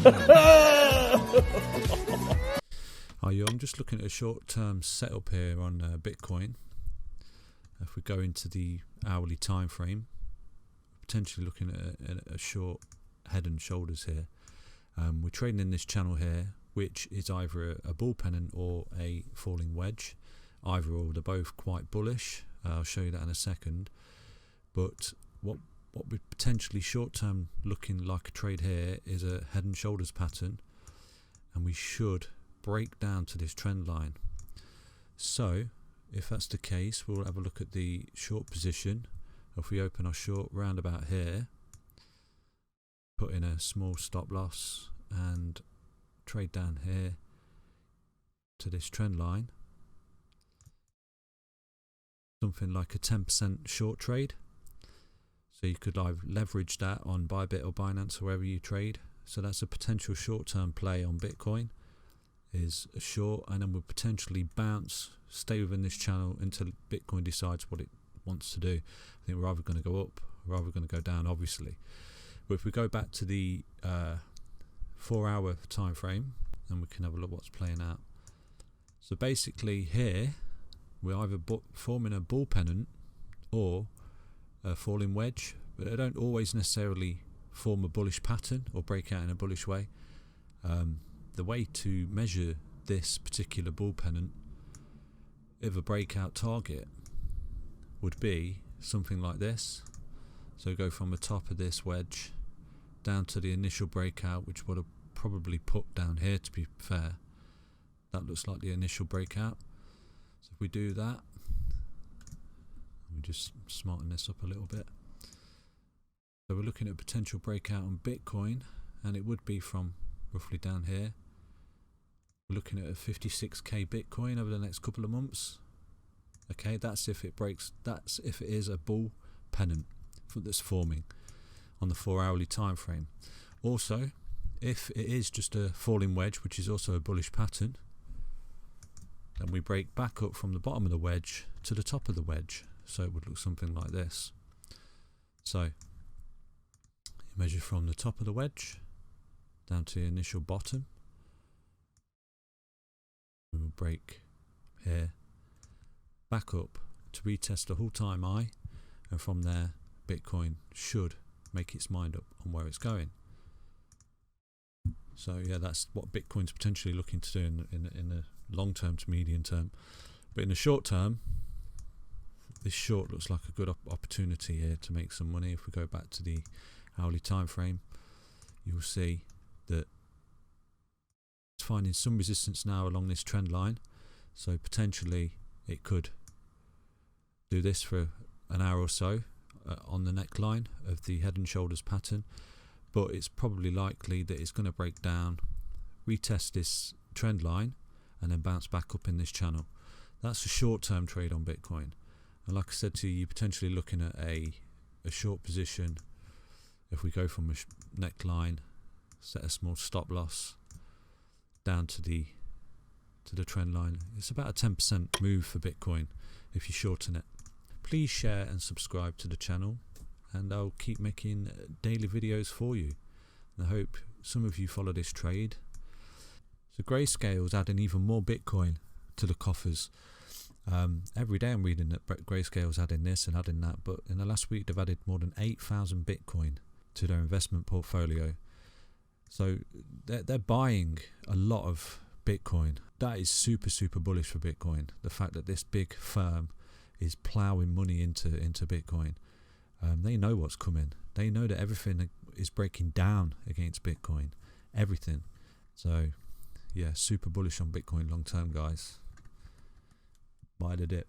Hi, I'm just looking at a short-term setup here on Bitcoin. If we go into the hourly time frame, potentially looking at a short head and shoulders here. We're trading in this channel here, which is either a bull pennant or a falling wedge. Either or, they're both quite bullish. I'll show you that in a second. But what we're potentially short-term looking like a trade here is a head and shoulders pattern, and we should break down to this trend line. So if that's the case, we'll have a look at the short position. If we open our short round about here, put in a small stop loss and trade down here to this trend line, something like a 10% short trade. So you could leverage that on Bybit or Binance, wherever you trade. So that's a potential short-term play on Bitcoin, is a short, and then we'll potentially bounce, stay within this channel until Bitcoin decides what it wants to do. I think we're either going to go up or either going to go down, obviously. But if we go back to the 4-hour time frame, and we can have a look what's playing out. So basically here we're either forming a bull pennant or a falling wedge, but they don't always necessarily form a bullish pattern or break out in a bullish way. The way to measure this particular bull pennant, if a breakout target, would be something like this. So go from the top of this wedge down to the initial breakout, which would have probably put down here, to be fair. That looks like the initial breakout. So if we do that, we just smarten this up a little bit. So we're looking at a potential breakout on Bitcoin, and it would be from roughly down here. We're looking at a 56k Bitcoin over the next couple of months. Okay, that's if it breaks. That's if it is a bull pennant that's forming on the 4-hourly time frame. Also, if it is just a falling wedge, which is also a bullish pattern, then we break back up from the bottom of the wedge to the top of the wedge. So it would look something like this. So you measure from the top of the wedge down to the initial bottom. We will break here, back up to retest the all-time high, and from there Bitcoin should make its mind up on where it's going. So yeah, that's what Bitcoin's potentially looking to do in the long term to medium term. But in the short term, this short looks like a good opportunity here to make some money. If we go back to the hourly time frame, you'll see that it's finding some resistance now along this trend line. So potentially it could do this for an hour or so on the neckline of the head and shoulders pattern, but it's probably likely that it's going to break down, retest this trend line, and then bounce back up in this channel. That's a short-term trade on Bitcoin. And like I said to you, you're potentially looking at a short position. If we go from a neckline, set a small stop loss down to the trend line, it's about a 10% move for Bitcoin if you shorten it. Please share and subscribe to the channel, and I'll keep making daily videos for you. And I hope some of you follow this trade. So Grayscale's adding even more Bitcoin to the coffers. Every day I'm reading that Grayscale's adding this and adding that, but in the last week they've added more than 8,000 Bitcoin to their investment portfolio. So they're buying a lot of Bitcoin. That is super bullish for Bitcoin. The fact that this big firm is ploughing money into Bitcoin. They know what's coming. They know that everything is breaking down against Bitcoin. Everything. So yeah, super bullish on Bitcoin long term, guys. Buy the dip.